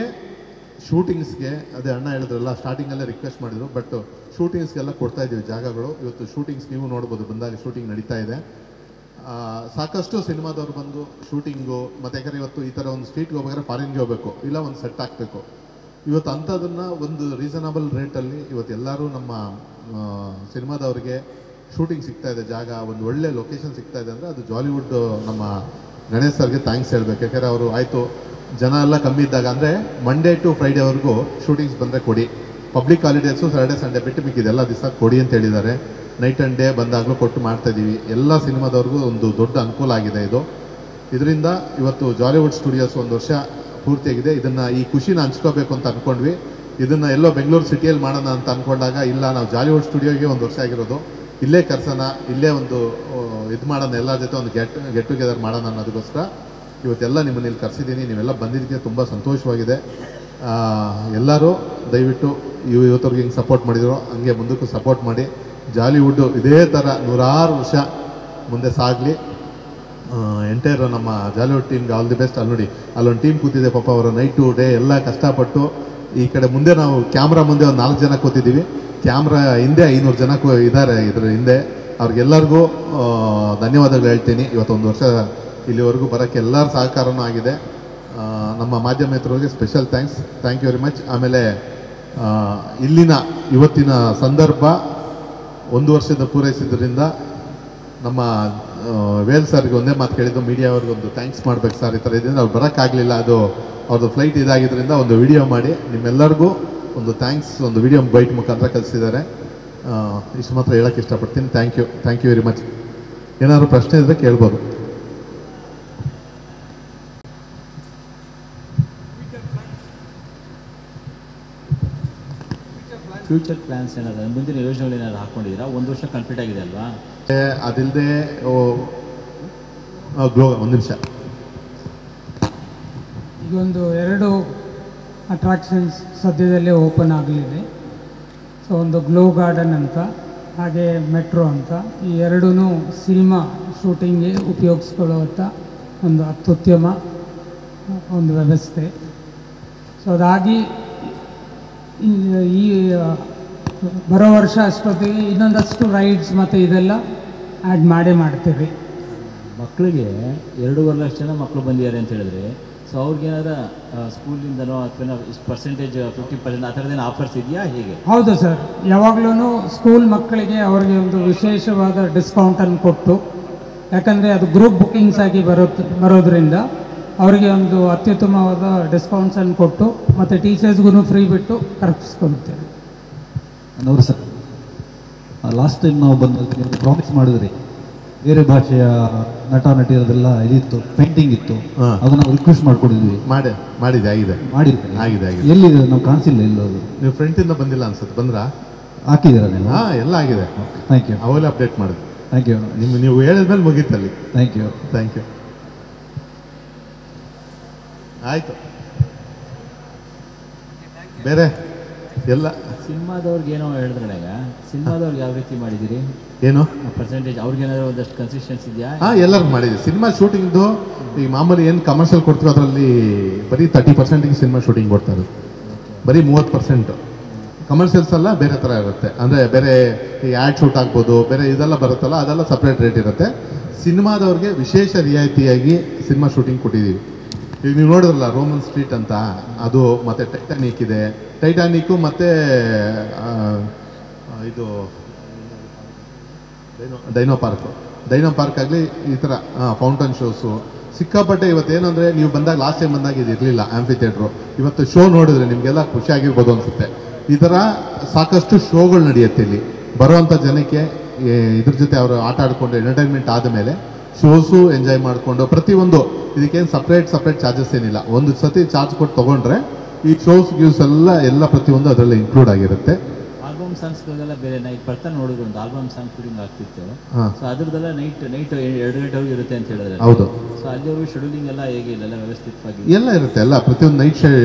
ಶೂಟಿಂಗ್ಸ್ಗೆ, ಅದೇ ಅಣ್ಣ ಹೇಳಿದ್ರಲ್ಲ ಸ್ಟಾರ್ಟಿಂಗಲ್ಲೇ ರಿಕ್ವೆಸ್ಟ್ ಮಾಡಿದರು, ಬಟ್ ಶೂಟಿಂಗ್ಸ್ಗೆಲ್ಲ ಕೊಡ್ತಾ ಇದ್ದೀವಿ ಜಾಗಗಳು. ಇವತ್ತು ಶೂಟಿಂಗ್ಸ್ ನೀವು ನೋಡ್ಬೋದು, ಬಂದಾಗ ಶೂಟಿಂಗ್ ನಡೀತಾ ಇದೆ. ಸಾಕಷ್ಟು ಸಿನಿಮಾದವ್ರು ಬಂದು ಶೂಟಿಂಗು ಮತ್ತು ಯಾಕಂದರೆ ಇವತ್ತು ಈ ಥರ ಒಂದು ಸ್ಟ್ರೀಟ್ಗೆ ಹೋಗ್ಬೇಕಾದ್ರೆ ಫಾರಿನ್ಗೆ ಹೋಗಬೇಕು, ಇಲ್ಲ ಒಂದು ಸೆಟ್ ಹಾಕಬೇಕು. ಇವತ್ತು ಅಂಥದನ್ನು ಒಂದು ರೀಸನಬಲ್ ರೇಟಲ್ಲಿ ಇವತ್ತು ಎಲ್ಲರೂ ನಮ್ಮ ಸಿನಿಮಾದವ್ರಿಗೆ ಶೂಟಿಂಗ್ ಸಿಗ್ತಾ ಇದೆ, ಜಾಗ ಒಂದು ಒಳ್ಳೆ ಲೊಕೇಶನ್ ಸಿಗ್ತಾ ಇದೆ ಅಂದರೆ ಅದು ಜಾಲಿವುಡ್ ನಮ್ಮ ಗಣೇಶ್ ಸರ್ಗೆ ಥ್ಯಾಂಕ್ಸ್ ಹೇಳ್ಬೇಕು. ಯಾಕಂದರೆ ಅವರು ಆಯಿತು ಜನ ಎಲ್ಲ ಕಮ್ಮಿ ಇದ್ದಾಗ ಅಂದರೆ ಮಂಡೇ ಟು ಫ್ರೈಡೇವರೆಗೂ ಶೂಟಿಂಗ್ಸ್ ಬಂದರೆ ಕೊಡಿ, ಪಬ್ಲಿಕ್ ಹಾಲಿಡೇಸು ಸ್ಯಾಟರ್ಡೇ ಸಂಡೇ ಬಿಟ್ಟು ಮಿಕ್ಕಿದೆಲ್ಲ ದಿವಸ ಕೊಡಿ ಅಂತ ಹೇಳಿದ್ದಾರೆ. ನೈಟ್ ಆ್ಯಂಡ್ ಡೇ ಬಂದಾಗಲೂ ಕೊಟ್ಟು ಮಾಡ್ತಾಯಿದ್ದೀವಿ. ಎಲ್ಲ ಸಿನಿಮಾದವ್ರಿಗೂ ಒಂದು ದೊಡ್ಡ ಅನುಕೂಲ ಆಗಿದೆ ಇದು. ಇದರಿಂದ ಇವತ್ತು ಜಾಲಿವುಡ್ ಸ್ಟುಡಿಯೋಸ್ 1 ವರ್ಷ ಪೂರ್ತಿಯಾಗಿದೆ. ಇದನ್ನು ಈ ಖುಷಿನ ಹಂಚ್ಕೋಬೇಕು ಅಂತ ಅಂದ್ಕೊಂಡ್ವಿ. ಇದನ್ನು ಎಲ್ಲೋ ಬೆಂಗಳೂರು ಸಿಟಿಯಲ್ಲಿ ಮಾಡೋಣ ಅಂತ ಅಂದ್ಕೊಂಡಾಗ ಇಲ್ಲ, ನಾವು ಜಾಲಿವುಡ್ ಸ್ಟುಡಿಯೋಗೆ 1 ವರ್ಷ ಆಗಿರೋದು, ಇಲ್ಲೇ ಕರ್ಸೋಣ, ಇಲ್ಲೇ ಒಂದು ಇದು ಮಾಡೋಣ, ಎಲ್ಲರ ಜೊತೆ ಒಂದು ಗೆಟ್ ಟುಗೆದರ್ ಮಾಡೋಣ ಅನ್ನೋದಕ್ಕೋಸ್ಕರ ಇವತ್ತೆಲ್ಲ ನಿಮ್ಮನ್ನ ಇಲ್ಲಿ ಕರೆಸಿದ್ದೀನಿ. ನೀವೆಲ್ಲ ಬಂದಿದ್ದಕ್ಕೆ ತುಂಬ ಸಂತೋಷವಾಗಿದೆ. ಎಲ್ಲರೂ ದಯವಿಟ್ಟು ಇವತ್ತವ್ರಿಗೆ ಹಿಂಗೆ ಸಪೋರ್ಟ್ ಮಾಡಿದ್ರು ಹಂಗೆ ಮುಂದಕ್ಕೂ ಸಪೋರ್ಟ್ ಮಾಡಿ. ಜಾಲಿವುಡ್ಡು ಇದೇ ಥರ 100 ವರ್ಷ ಮುಂದೆ ಸಾಗಲಿ. ಎಂಟೈರ್ ನಮ್ಮ ಜಾಲಿವುಡ್ ಟೀಮ್ಗೆ ಆಲ್ ದಿ ಬೆಸ್ಟ್. ಅಲ್ಲಿ ನೋಡಿ, ಅಲ್ಲೊಂದು ಟೀಮ್ ಕೂತಿದೆ ಪಾಪ, ಅವರು ನೈಟ್ ಟು ಡೇ ಎಲ್ಲ ಕಷ್ಟಪಟ್ಟು ಈ ಕಡೆ ಮುಂದೆ ನಾವು ಕ್ಯಾಮ್ರಾ ಮುಂದೆ ಒಂದು 4 ಜನ ಕೂತಿದ್ದೀವಿ, ಕ್ಯಾಮ್ರಾ ಹಿಂದೆ 500 ಜನ ಇದ್ದಾರೆ ಇದ್ರ ಹಿಂದೆ. ಅವ್ರಿಗೆಲ್ಲರಿಗೂ ಧನ್ಯವಾದಗಳು ಹೇಳ್ತೀನಿ. ಇವತ್ತೊಂದು ವರ್ಷ ಇಲ್ಲಿವರೆಗೂ ಬರೋಕ್ಕೆ ಎಲ್ಲರ ಸಹಕಾರನೂ ಆಗಿದೆ. ನಮ್ಮ ಮಾಧ್ಯಮ ಮಿತ್ರರಿಗೆ special thank you very much. ಆಮೇಲೆ ಇಲ್ಲಿನ ಇವತ್ತಿನ ಸಂದರ್ಭ 1 ವರ್ಷದ ಪೂರೈಸಿದ್ರಿಂದ ನಮ್ಮ ವೇಲ್ ಸರ್ಗೆ ಒಂದೇ ಮಾತು ಕೇಳಿದ್ದು, ಮೀಡಿಯಾವ್ರಿಗೆ ಒಂದು ಥ್ಯಾಂಕ್ಸ್ ಮಾಡ್ಬೇಕು ಸರ್, ಈ ಥರ ಇದರಿಂದ ಅವ್ರು ಬರೋಕ್ಕಾಗಲಿಲ್ಲ, ಅದು ಅವ್ರದ್ದು ಫ್ಲೈಟ್ ಇದಾಗಿದ್ದರಿಂದ ಒಂದು ವಿಡಿಯೋ ಮಾಡಿ ನಿಮ್ಮೆಲ್ಲರಿಗೂ ಒಂದು ಥ್ಯಾಂಕ್ಸ್, ಒಂದು ವಿಡಿಯೋ ಬೈಟ್ ಮುಖಾಂತರ ಕಲಿಸಿದ್ದಾರೆ. ಇಷ್ಟು ಮಾತ್ರ ಹೇಳೋಕ್ಕೆ ಇಷ್ಟಪಡ್ತೀನಿ. Thank you very much. ಏನಾದರೂ ಪ್ರಶ್ನೆ ಇದ್ದರೆ ಕೇಳ್ಬೋದು. ಫ್ಯೂಚರ್ ಪ್ಲ್ಯಾನ್ಸ್ ಏನಾದ್ರು ಮುಂದಿನ ಯೋಜನೆಗಳು ಏನಾದ್ರು ಹಾಕ್ಕೊಂಡಿದ್ದೀರಾ? 1 ವರ್ಷ ಕಂಪ್ಲೀಟ್ ಆಗಿದೆ ಅಲ್ವಾ? ಅದಿಲ್ಲದೆ ಗ್ಲೋ, 1 ನಿಮಿಷ, ಈಗೊಂದು 2 ಅಟ್ರಾಕ್ಷನ್ಸ್ ಸದ್ಯದಲ್ಲೇ ಓಪನ್ ಆಗಲಿದೆ. ಸೊ ಒಂದು ಗ್ಲೋ ಗಾರ್ಡನ್ ಅಂತ, ಹಾಗೆ ಮೆಟ್ರೋ ಅಂತ, ಈ 2 ಸಿನಿಮಾ ಶೂಟಿಂಗ್ಗೆ ಉಪಯೋಗಿಸ್ಕೊಳ್ಳುವಂಥ ಒಂದು ಅತ್ಯುತ್ತಮ ಒಂದು ವ್ಯವಸ್ಥೆ. ಸೊ ಅದಾಗಿ ಈ ಬರೋ ವರ್ಷ ಅಷ್ಟೊತ್ತಿಗೆ ಇನ್ನೊಂದಷ್ಟು ರೈಡ್ಸ್ ಮತ್ತು ಇದೆಲ್ಲ ಆ್ಯಡ್ ಮಾಡೇ ಮಾಡ್ತೀವಿ. ಮಕ್ಕಳಿಗೆ 2.5 ಲಕ್ಷ ಜನ ಮಕ್ಕಳು ಬಂದಿದ್ದಾರೆ ಅಂತ ಹೇಳಿದ್ರೆ, ಸೊ ಅವ್ರಿಗೇನಾದ್ರು ಸ್ಕೂಲಿಂದನೋ ಅಥವಾ ಇಷ್ಟು ಪರ್ಸೆಂಟೇಜ್ 50% ಆ ಥರದ್ದೇನು ಆಫರ್ಸ್ ಇದೆಯಾ ಹೇಗೆ? ಹೌದು ಸರ್, ಯಾವಾಗಲೂ ಸ್ಕೂಲ್ ಮಕ್ಕಳಿಗೆ ಅವ್ರಿಗೆ ಒಂದು ವಿಶೇಷವಾದ ಡಿಸ್ಕೌಂಟನ್ನು ಕೊಟ್ಟು, ಯಾಕಂದರೆ ಅದು ಗ್ರೂಪ್ ಬುಕ್ಕಿಂಗ್ಸ್ ಆಗಿ ಬರೋದ್ರಿಂದ ಅವರಿಗೆ ಒಂದು ಅತ್ಯುತ್ತಮವಾದ ಡಿಸ್ಕೌಂಟ್ಸನ್ನು ಕೊಟ್ಟು ಮತ್ತು ಟೀಚರ್ಸ್ಗೂ ಫ್ರೀ ಬಿಟ್ಟು ಕರೆಸ್ಕೊಳ್ತೇವೆ. ಅವರು ಸರ್, ಲಾಸ್ಟ್ ಟೈಮ್ ನಾವು ಬಂದಾಗ ಪ್ರಾಮಿಸ್ ಮಾಡಿದ್ರಿ, ಬೇರೆ ಭಾಷೆಯ ನಟ ನಟಿಯರದೆಲ್ಲ ಇದಿತ್ತು, ಪೇಂಟಿಂಗ್ ಇತ್ತು, ಅದನ್ನು ನಾವು ರಿಕ್ವೆಸ್ಟ್ ಮಾಡ್ಕೊಂಡಿದ್ವಿ. ಮಾಡಿದೆ ಆಗಿದೆ. ಎಲ್ಲಿದೆ? ನಾವು ಕಾಣಿಸಿಲ್ಲ ಎಲ್ಲೋದು. ನೀವು ಫ್ರಂಟಿಂದ ಬಂದಿಲ್ಲ ಅನ್ಸುತ್ತೆ, ಬಂದ್ರಾ? ಹಾಕಿದ್ದೀರಾ ನೀವು? ಹಾಂ, ಎಲ್ಲ ಆಗಿದೆ. Thank you. ಅವೆಲ್ಲ ಅಪ್ಡೇಟ್ ಮಾಡಿದೆ. Thank you. ನೀವು ಹೇಳಿದ್ಮೇಲೆ ಮುಗೀತಲ್ಲಿ. Thank you. Thank you. ಆಯಿತು. ಬೇರೆ ಎಲ್ಲ ಸಿನಿಮಾದವ್ರಿಗೆ ಏನೋ ಹೇಳಿದ್ರಲ್ಲ, ಈಗ ಸಿನಿಮಾದವ್ರಿಗೆ ಯಾವ ರೀತಿ ಮಾಡಿದ್ದೀರಿ? ಏನು ಪರ್ಸೆಂಟೇಜ್ ಅವ್ರಿಗೇನಾದ್ರು ಒಂದಷ್ಟು ಕನ್ಸಿಸ್ಟೆನ್ಸ್ ಇದೆಯಾ? ಹಾಂ, ಎಲ್ಲರಿಗೂ ಮಾಡಿದ್ದೀವಿ. ಸಿನಿಮಾ ಶೂಟಿಂಗ್ದು ಈ ಮಾಮೂಲಿ ಏನು ಕಮರ್ಷಿಯಲ್ ಕೊಡ್ತೀವಿ ಅದರಲ್ಲಿ ಬರೀ 30% ಸಿನಿಮಾ ಶೂಟಿಂಗ್ ಕೊಡ್ತಾರೆ, ಬರೀ 30%. ಕಮರ್ಷಿಯಲ್ಸ್ ಎಲ್ಲ ಬೇರೆ ಥರ ಇರುತ್ತೆ, ಅಂದರೆ ಬೇರೆ ಈ ಆ್ಯಡ್ ಶೂಟ್ ಆಗ್ಬೋದು, ಬೇರೆ ಇದೆಲ್ಲ ಬರುತ್ತಲ್ಲ, ಅದೆಲ್ಲ ಸಪ್ರೇಟ್ ರೇಟ್ ಇರುತ್ತೆ. ಸಿನಿಮಾದವ್ರಿಗೆ ವಿಶೇಷ ರಿಯಾಯಿತಿಯಾಗಿ ಸಿನಿಮಾ ಶೂಟಿಂಗ್ ಕೊಟ್ಟಿದ್ದೀವಿ. ಈಗ ನೀವು ನೋಡಿದ್ರಲ್ಲ ರೋಮನ್ ಸ್ಟ್ರೀಟ್ ಅಂತ, ಅದು ಮತ್ತು ಟೈಟಾನಿಕ್ ಇದೆ. ಟೈಟಾನಿಕ್ಕು ಮತ್ತು ಇದು ಡೈನೋ ಪಾರ್ಕ್ ಆಗಲಿ, ಈ ಥರ ಫೌಂಟನ್ ಶೋಸು ಸಿಕ್ಕಾಪಟ್ಟೆ. ಇವತ್ತೇನಂದರೆ ನೀವು ಬಂದಾಗ ಲಾಸ್ಟ್ ಟೈಮ್ ಬಂದಾಗ ಇದು ಇರಲಿಲ್ಲ ಆಂಫಿ ಥಿಯೇಟ್ರು. ಇವತ್ತು ಶೋ ನೋಡಿದ್ರೆ ನಿಮಗೆಲ್ಲ ಖುಷಿಯಾಗಿರ್ಬೋದು ಅನಿಸುತ್ತೆ. ಈ ಥರ ಸಾಕಷ್ಟು ಶೋಗಳು ನಡೆಯುತ್ತೆ ಇಲ್ಲಿ. ಬರುವಂಥ ಜನಕ್ಕೆ ಇದ್ರ ಜೊತೆ ಅವರು ಆಟ ಆಡಿಕೊಂಡು ಎಂಟರ್ಟೈನ್ಮೆಂಟ್ ಆದಮೇಲೆ ಶೋಸು ಎಂಜಾಯ್ ಮಾಡಿಕೊಂಡು ಪ್ರತಿಯೊಂದು, ಇದಕ್ಕೇನು ಸಪ್ರೇಟ್ ಚಾರ್ಜಸ್ ಏನಿಲ್ಲ. ಒಂದು ಸತಿ ಚಾರ್ಜ್ ಕೊಟ್ಟು ತೊಗೊಂಡ್ರೆ ಈ ಶೋಸ್ ಗ್ಯೂಸ್ ಎಲ್ಲ ಪ್ರತಿಯೊಂದು ಅದರಲ್ಲಿ ಇನ್ಕ್ಲೂಡ್ ಆಗಿರುತ್ತೆ. ಆಲ್ಬಮ್ ಸಾಂಗ್ಸ್ಗಳೆಲ್ಲ ಬೇರೆ ನೈಟ್ ಬರ್ತಾ ನೋಡಿದ್ರು, ಒಂದು ಆಲ್ಬಮ್ ಸಾಂಗ್ ಶೂಟಿಂಗ್ ಆಗ್ತಿತ್ತು. ಸೊ ಅದ್ರದ್ದೆಲ್ಲ ನೈಟ್ 2 ಗಂಟೆವರೆಗೂ ಇರುತ್ತೆ ಅಂತ ಹೇಳಿದ್ರೆ. ಹೌದು. ಸೊ ಅಲ್ಲಿವರೆಗೂ ಶೆಡ್ಯೂಲಿಂಗ್ ಎಲ್ಲ ಹೇಗೆ ಇಲ್ಲ ವ್ಯವಸ್ಥಿತವಾಗಿ ಎಲ್ಲ ಇರುತ್ತೆ, ಎಲ್ಲ ಪ್ರತಿಯೊಂದು ನೈಟ್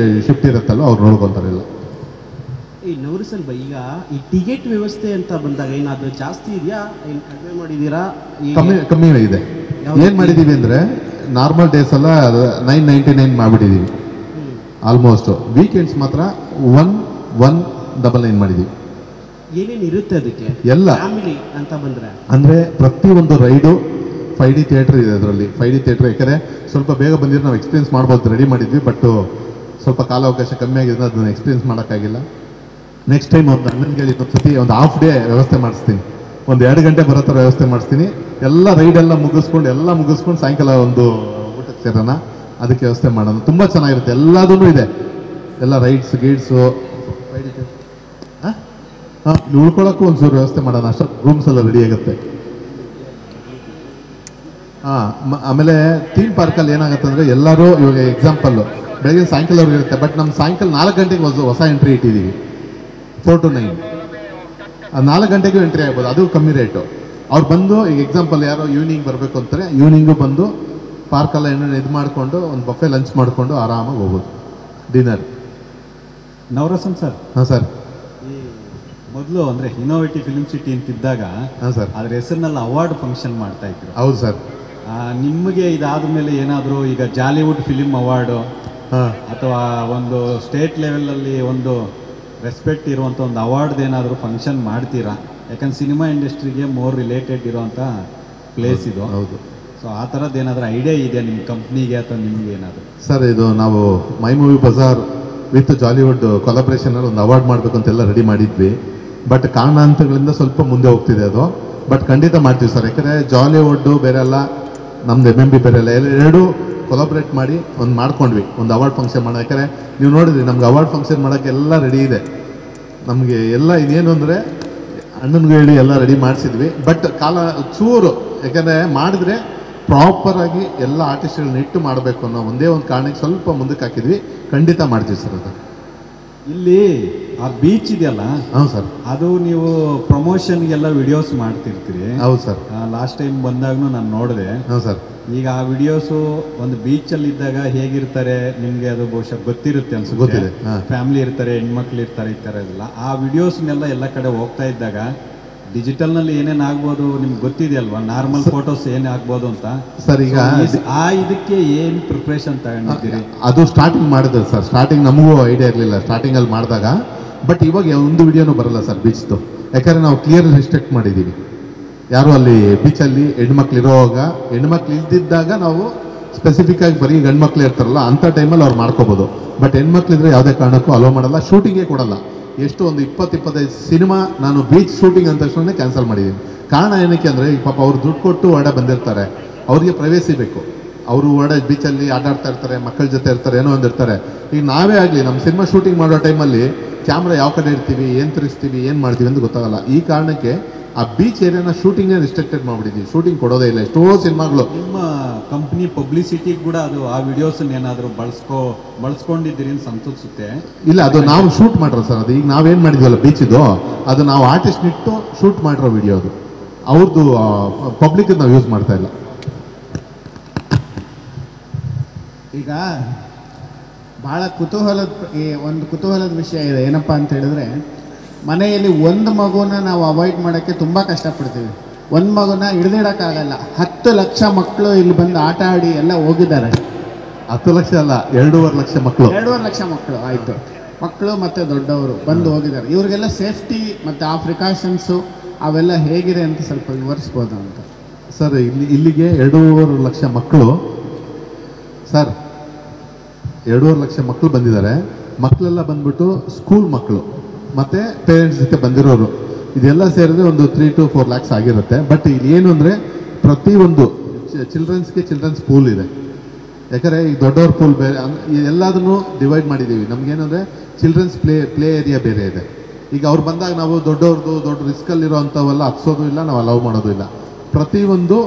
ಶಿಫ್ಟ್ ಇರುತ್ತಲ್ಲ, ಅವ್ರು ನೋಡ್ಕೊತಾರೆ ಎಲ್ಲ. ಈ ನವರಸನ್ ಬೈ, ಈಗ ಈ ಟಿಕೆಟ್ ವ್ಯವಸ್ಥೆ ಅಂತ ಬಂದಾಗ ಏನಾದರೂ ಜಾಸ್ತಿ ಇದೆಯಾ, ಏನು ಕಡಿಮೆ ಮಾಡಿದ್ದೀರಾ? ಕಮ್ಮಿ ಇದೆ. ಏನು ಮಾಡಿದ್ದೀವಿ ಅಂದರೆ ನಾರ್ಮಲ್ ಡೇಸ್ ಎಲ್ಲ 999 ಮಾಡಿಬಿಟ್ಟಿದ್ದೀವಿ ಆಲ್ಮೋಸ್ಟ್. ವೀಕೆಂಡ್ಸ್ ಮಾತ್ರ 1199 ಮಾಡಿದ್ದೀವಿ. ಏನೇನು ಇರುತ್ತೆ ಅದಕ್ಕೆ ಎಲ್ಲ ಫ್ಯಾಮಿಲಿ ಅಂತ ಬಂದರೆ? ಅಂದರೆ ಪ್ರತಿಯೊಂದು ರೈಡು 5D ಥಿಯೇಟ್ರ್ ಇದೆ ಅದರಲ್ಲಿ. 5D ಥಿಯೇಟ್ರ್ ಯಾಕಂದರೆ ಸ್ವಲ್ಪ ಬೇಗ ಬಂದಿರೋ ನಾವು ಎಕ್ಸ್ಪೀರಿಯನ್ಸ್ ಮಾಡ್ಬೋದು, ರೆಡಿ ಮಾಡಿದ್ವಿ. ಬಟ್ ಸ್ವಲ್ಪ ಕಾಲಾವಕಾಶ ಕಮ್ಮಿ ಆಗಿದೆ, ಅದನ್ನು ಎಕ್ಸ್ಪೀರಿಯನ್ಸ್ ಮಾಡೋಕ್ಕಾಗಿಲ್ಲ. ನೆಕ್ಸ್ಟ್ ಟೈಮ್ ಒಂದು ಅಣ್ಣನಿಗೆ ಇನ್ನೊಂದು ಸತಿ ಒಂದು ಹಾಫ್ ಡೇ ವ್ಯವಸ್ಥೆ ಮಾಡಿಸ್ತೀನಿ, ಒಂದು 2 ಗಂಟೆ ಬರೋ ಥರ ವ್ಯವಸ್ಥೆ ಮಾಡಿಸ್ತೀನಿ. ಎಲ್ಲ ರೈಡೆಲ್ಲ ಮುಗಿಸ್ಕೊಂಡು ಸಾಯಂಕಾಲ ಒಂದು ಊಟಕ್ಕೆ ಸೇರೋಣ, ಅದಕ್ಕೆ ವ್ಯವಸ್ಥೆ ಮಾಡೋಣ. ತುಂಬ ಚೆನ್ನಾಗಿರುತ್ತೆ, ಎಲ್ಲದೂ ಇದೆ, ಎಲ್ಲ ರೈಡ್ಸ್ ಗೈಡ್ಸು. ಹಾಂ, ಉಳ್ಕೊಳ್ಳೋಕ್ಕೂ ಒಂಚೂರು ವ್ಯವಸ್ಥೆ ಮಾಡೋಣ, ಅಷ್ಟು ರೂಮ್ಸ್ ಎಲ್ಲ ರೆಡಿ ಆಗುತ್ತೆ. ಆಮೇಲೆ ಥೀಮ್ ಪಾರ್ಕಲ್ಲಿ ಏನಾಗುತ್ತೆ ಅಂದರೆ ಎಲ್ಲರೂ ಇವಾಗ ಎಕ್ಸಾಂಪಲ್ಲು ಬೆಳಗ್ಗೆ ಸಾಯಂಕಾಲವರೆಗೂ ಇರುತ್ತೆ. ಬಟ್ ನಮ್ಮ ಸಾಯಂಕಾಲ 4 ಗಂಟೆಗೆ ಹೊಸ ಎಂಟ್ರಿ ಇಟ್ಟಿದ್ದೀವಿ, 4 to 9. 4 ಗಂಟೆಗೂ ಎಂಟ್ರಿ ಆಗ್ಬೋದು, ಅದು ಕಮ್ಮಿ ರೇಟು. ಅವ್ರು ಬಂದು ಈಗ ಎಕ್ಸಾಂಪಲ್ ಯಾರೋ ಈವ್ನಿಂಗ್ ಬರಬೇಕು ಅಂತಾರೆ, ಈವ್ನಿಂಗು ಬಂದು ಪಾರ್ಕೆಲ್ಲ ಇದು ಮಾಡಿಕೊಂಡು ಒಂದು ಬಫೆ ಲಂಚ್ ಮಾಡಿಕೊಂಡು ಆರಾಮಾಗಿ ಹೋಗ್ಬೋದು ಡಿನ್ನರ್. ನವರಸನ್ ಸರ್. ಹಾಂ ಸರ್. ಈ ಮೊದಲು ಅಂದರೆ ಇನ್ನೋವೇಟಿವ್ ಫಿಲ್ಮ್ ಸಿಟಿ ಅಂತಿದ್ದಾಗ ಹಾಂ ಸರ್, ಅದ್ರ ಹೆಸರಿನಲ್ಲಿ ಅವಾರ್ಡ್ ಫಂಕ್ಷನ್ ಮಾಡ್ತಾ ಇದ್ರು. ಹೌದು ಸರ್. ನಿಮಗೆ ಇದಾದ ಮೇಲೆ ಏನಾದರೂ ಈಗ ಜಾಲಿವುಡ್ ಫಿಲಿಮ್ ಅವಾರ್ಡು ಅಥವಾ ಒಂದು ಸ್ಟೇಟ್ ಲೆವೆಲಲ್ಲಿ ಒಂದು ರೆಸ್ಪೆಕ್ಟ್ ಇರುವಂಥ ಒಂದು ಅವಾರ್ಡ್ದು ಏನಾದರೂ ಫಂಕ್ಷನ್ ಮಾಡ್ತೀರಾ? ಯಾಕಂದ್ರೆ ಸಿನಿಮಾ ಇಂಡಸ್ಟ್ರಿಗೆ ಮೋರ್ ರಿಲೇಟೆಡ್ ಇರೋವಂಥ ಪ್ಲೇಸ್ ಇದು. ಹೌದು. ಸೊ ಆ ಥರದ್ದು ಏನಾದರೂ ಐಡಿಯಾ ಇದೆಯಾ ನಿಮ್ಮ ಕಂಪ್ನಿಗೆ ಅಥವಾ ನಿಮಗೆ ಏನಾದರೂ? ಸರ್, ಇದು ನಾವು ಮೈ ಮೂವಿ ಬಜಾರ್ ವಿತ್ ಜಾಲಿವುಡ್ ಕೊಲಾಬ್ರೇಷನಲ್ಲಿ ಒಂದು ಅವಾರ್ಡ್ ಮಾಡಬೇಕು ಅಂತೆಲ್ಲ ರೆಡಿ ಮಾಡಿದ್ವಿ. ಬಟ್ ಕಾರಣಾಂತರಗಳಿಂದ ಸ್ವಲ್ಪ ಮುಂದೆ ಹೋಗ್ತಿದೆ ಅದು. ಬಟ್ ಖಂಡಿತ ಮಾಡ್ತೀವಿ ಸರ್, ಯಾಕಂದರೆ ಜಾಲಿವುಡ್ಡು ಬೇರೆ ಅಲ್ಲ, ನಮ್ಮದು MMB ಬೇರೆ ಅಲ್ಲ, ಎರಡೂ ಕೊಲಾಬ್ರೇಟ್ ಮಾಡಿ ಒಂದು ಮಾಡ್ಕೊಂಡ್ವಿ, ಒಂದು ಅವಾರ್ಡ್ ಫಂಕ್ಷನ್ ಮಾಡೋಣ. ಯಾಕಂದರೆ ನೀವು ನೋಡಿದ್ರಿ ನಮ್ಗೆ ಅವಾರ್ಡ್ ಫಂಕ್ಷನ್ ಮಾಡೋಕ್ಕೆ ಎಲ್ಲ ರೆಡಿ ಇದೆ. ನಮಗೆ ಎಲ್ಲ ಇನ್ನೇನು ಅಂದರೆ ಅಣ್ಣನಿಗೆ ಹೇಳಿ ಎಲ್ಲ ರೆಡಿ ಮಾಡಿಸಿದ್ವಿ. ಬಟ್ ಕಾಲ ಚೂರು, ಯಾಕಂದರೆ ಮಾಡಿದ್ರೆ ಪ್ರಾಪರಾಗಿ ಎಲ್ಲ ಆರ್ಟಿಸ್ಟ್ಗಳನ್ನ ಇಟ್ಟು ಮಾಡಬೇಕು ಅನ್ನೋ ಒಂದೇ ಒಂದು ಕಾರಣಕ್ಕೆ ಸ್ವಲ್ಪ ಮುಂದಕ್ಕೆ ಹಾಕಿದ್ವಿ. ಖಂಡಿತ ಮಾಡ್ತೀವಿ ಸರ್ ಅದು. ಇಲ್ಲಿ ಆ ಬೀಚ್ ಇದೆಯಲ್ಲ, ಹೌದು ಸರ್, ಅದು ನೀವು ಪ್ರಮೋಷನ್ಗೆಲ್ಲ ವಿಡಿಯೋಸ್ ಮಾಡ್ತಿರ್ತೀರಿ. ಹೌದು ಸರ್. ಲಾಸ್ಟ್ ಟೈಮ್ ಬಂದಾಗೂ ನಾನು ನೋಡಿದೆ. ಹೌದು ಸರ್. ಈಗ ಆ ವಿಡಿಯೋಸು ಒಂದು ಬೀಚಲ್ಲಿ ಇದ್ದಾಗ ಹೇಗಿರ್ತಾರೆ ನಿಮಗೆ ಅದು ಬಹುಶಃ ಗೊತ್ತಿರುತ್ತೆ ಅನ್ಸುತ್ತೆ. ಗೊತ್ತಿದೆ. ಫ್ಯಾಮಿಲಿ ಇರ್ತಾರೆ, ಹೆಣ್ಮಕ್ಳು ಇರ್ತಾರೆ, ಈ ಥರ ಎಲ್ಲ. ಆ ವಿಡಿಯೋಸ್ನೆಲ್ಲ ಎಲ್ಲ ಕಡೆ ಹೋಗ್ತಾ ಇದ್ದಾಗ ಡಿಜಿಟಲ್ನಲ್ಲಿ ಏನೇನು ಆಗ್ಬೋದು ನಿಮ್ಗೆ ಗೊತ್ತಿದೆಯಲ್ವಾ? ನಾರ್ಮಲ್ ಫೋಟೋಸ್ ಏನೇ ಆಗ್ಬೋದು ಅಂತ ಸರ್. ಈಗ ಇದಕ್ಕೆ ಏನು ಪ್ರಿಪ್ರೇಷನ್ ತಗೊಂಡಿದ್ದೀರಿ? ಅದು ಸ್ಟಾರ್ಟಿಂಗ್ ಮಾಡಿದ್ರು ಸರ್. ಸ್ಟಾರ್ಟಿಂಗ್ ನಮಗೂ ಐಡಿಯಾ ಇರಲಿಲ್ಲ. ಸ್ಟಾರ್ಟಿಂಗಲ್ಲಿ ಮಾಡಿದಾಗ ಬಟ್ ಇವಾಗ ಒಂದು ವಿಡಿಯೋನೂ ಬರಲ್ಲ ಸರ್ ಬೀಚ್ದು, ಯಾಕಂದರೆ ನಾವು ಕ್ಲಿಯರ್ ರಿಸ್ಟ್ರಿಕ್ಟ್ ಮಾಡಿದ್ದೀವಿ. ಯಾರು ಅಲ್ಲಿ ಬೀಚಲ್ಲಿ ಹೆಣ್ಮಕ್ಳು ಇರೋವಾಗ, ಹೆಣ್ಮಕ್ಳು ಇಲ್ದಿದ್ದಾಗ ನಾವು ಸ್ಪೆಸಿಫಿಕ್ ಆಗಿ ಬರೀ ಗಂಡ್ಮಕ್ಳು ಇರ್ತಾರಲ್ಲ ಅಂಥ ಟೈಮಲ್ಲಿ ಅವ್ರು ಮಾಡ್ಕೋಬೋದು. ಬಟ್ ಹೆಣ್ಮಕ್ಳಿದ್ರೆ ಯಾವುದೇ ಕಾರಣಕ್ಕೂ ಅಲೋ ಮಾಡಲ್ಲ, ಶೂಟಿಂಗೇ ಕೊಡಲ್ಲ. ಎಷ್ಟು ಒಂದು 20-25 ಸಿನಿಮಾ ನಾನು ಬೀಚ್ ಶೂಟಿಂಗ್ ಅಂದ ತಕ್ಷಣ ಕ್ಯಾನ್ಸಲ್ ಮಾಡಿದ್ದೀನಿ. ಕಾರಣ ಏನಕ್ಕೆ ಅಂದರೆ ಈಗ ಪಾಪ ಅವ್ರು ದುಡ್ಡು ಕೊಟ್ಟು ಹೊರಡೆ ಬಂದಿರ್ತಾರೆ, ಅವ್ರಿಗೆ ಪ್ರೈವೇಸಿ ಬೇಕು. ಅವರು ಹೊರಡೆ ಬೀಚಲ್ಲಿ ಆಟಾಡ್ತಾ ಇರ್ತಾರೆ, ಮಕ್ಕಳ ಜೊತೆ ಇರ್ತಾರೆ, ಏನೋ ಒಂದಿರ್ತಾರೆ. ಈಗ ನಾವೇ ಆಗಲಿ ನಮ್ಮ ಸಿನಿಮಾ ಶೂಟಿಂಗ್ ಮಾಡೋ ಟೈಮಲ್ಲಿ ಕ್ಯಾಮ್ರಾ ಯಾವ ಕಡೆ ಇರ್ತೀವಿ, ಏನು ತಿರುಗಿಸ್ತೀವಿ, ಏನು ಮಾಡ್ತೀವಿ ಅಂತ ಗೊತ್ತಾಗಲ್ಲ. ಈ ಕಾರಣಕ್ಕೆ ಆ ಬೀಚ್ ಏರಿಯಾನ ಶೂಟಿಂಗೇ ರಿಸ್ಟ್ರಿಕ್ಟೆಡ್ ಮಾಡಿಬಿಟ್ಟಿದ್ದೀವಿ, ಶೂಟಿಂಗ್ ಕೊಡೋದೇ ಇಲ್ಲ. ಎಷ್ಟೋ ಸಿನಿಮಾಗಳು ನಿಮ್ಮ ಕಂಪ್ನಿ ಪಬ್ಲಿಸಿಟಿ ಕೂಡ ಅದು ಆ ವಿಡಿಯೋಸನ್ನ ಏನಾದರೂ ಬಳಸ್ಕೊಂಡಿದ್ದೀರಿ ಅಂತ ಸಂತೋಷಿಸುತ್ತೆ. ಇಲ್ಲ, ಅದು ನಾವು ಶೂಟ್ ಮಾಡಿರೋ ಸರ್. ಅದು ಈಗ ನಾವೇನು ಮಾಡಿದ್ವಲ್ಲ ಬೀಚಿದು, ಅದು ನಾವು ಆರ್ಟಿಸ್ಟ್ ಇಟ್ಟು ಶೂಟ್ ಮಾಡಿರೋ ವಿಡಿಯೋ. ಅದು ಅವ್ರದ್ದು ಪಬ್ಲಿಕ್ ನಾವು ಯೂಸ್ ಮಾಡ್ತಾ ಇಲ್ಲ. ಈಗ ಭಾಳ ಕುತೂಹಲದ ವಿಷಯ ಇದೆ. ಏನಪ್ಪ ಅಂತ ಹೇಳಿದ್ರೆ, ಮನೆಯಲ್ಲಿ ಒಂದು ಮಗುನ ನಾವು ಅವಾಯ್ಡ್ ಮಾಡೋಕ್ಕೆ ತುಂಬ ಕಷ್ಟಪಡ್ತೀವಿ. ಒಂದು ಮಗುನ ಹಿಡಿದಿಡೋಕ್ಕಾಗಲ್ಲ. 10 ಲಕ್ಷ ಮಕ್ಕಳು ಇಲ್ಲಿ ಬಂದು ಆಟ ಆಡಿ ಎಲ್ಲ ಹೋಗಿದ್ದಾರೆ. 10 ಲಕ್ಷ ಅಲ್ಲ, 2.5 ಲಕ್ಷ ಮಕ್ಕಳು. 2.5 ಲಕ್ಷ ಮಕ್ಕಳು, ಆಯಿತು, ಮಕ್ಕಳು ಮತ್ತು ದೊಡ್ಡವರು ಬಂದು ಹೋಗಿದ್ದಾರೆ. ಇವ್ರಿಗೆಲ್ಲ ಸೇಫ್ಟಿ ಮತ್ತು ಆ ಪ್ರಿಕಾಷನ್ಸು ಅವೆಲ್ಲ ಹೇಗಿದೆ ಅಂತ ಸ್ವಲ್ಪ ವಿವರಿಸ್ಬೋದು ಅಂತ. ಸರ್, ಇಲ್ಲಿಗೆ 2.5 ಲಕ್ಷ ಮಕ್ಕಳು ಸರ್, 2.5 ಲಕ್ಷ ಮಕ್ಕಳು ಬಂದಿದ್ದಾರೆ. ಮಕ್ಕಳೆಲ್ಲ ಬಂದ್ಬಿಟ್ಟು ಸ್ಕೂಲ್ ಮಕ್ಕಳು ಮತ್ತು ಪೇರೆಂಟ್ಸ್ ಜೊತೆ ಬಂದಿರೋರು. ಇದೆಲ್ಲ ಸೇರಿದ್ರೆ ಒಂದು 3 to 4 lakhs ಆಗಿರುತ್ತೆ. ಬಟ್ ಇಲ್ಲಿ ಏನು ಅಂದರೆ ಪ್ರತಿಯೊಂದು ಚಿಲ್ಡ್ರನ್ಸ್ ಪೂಲ್ ಇದೆ. ಯಾಕಂದರೆ ಈಗ ದೊಡ್ಡವ್ರ ಪೂಲ್ ಬೇರೆ, ಎಲ್ಲದನ್ನು ಡಿವೈಡ್ ಮಾಡಿದ್ದೀವಿ. ನಮಗೇನಂದರೆ ಚಿಲ್ಡ್ರನ್ಸ್ ಪ್ಲೇ ಏರಿಯಾ ಬೇರೆ ಇದೆ. ಈಗ ಅವ್ರು ಬಂದಾಗ ನಾವು ದೊಡ್ಡ ರಿಸ್ಕಲ್ಲಿರೋ ಅಂಥವೆಲ್ಲ ಹತ್ಸೋದು ಇಲ್ಲ, ನಾವು ಅಲೌ ಮಾಡೋದು ಇಲ್ಲ. ಪ್ರತಿಯೊಂದು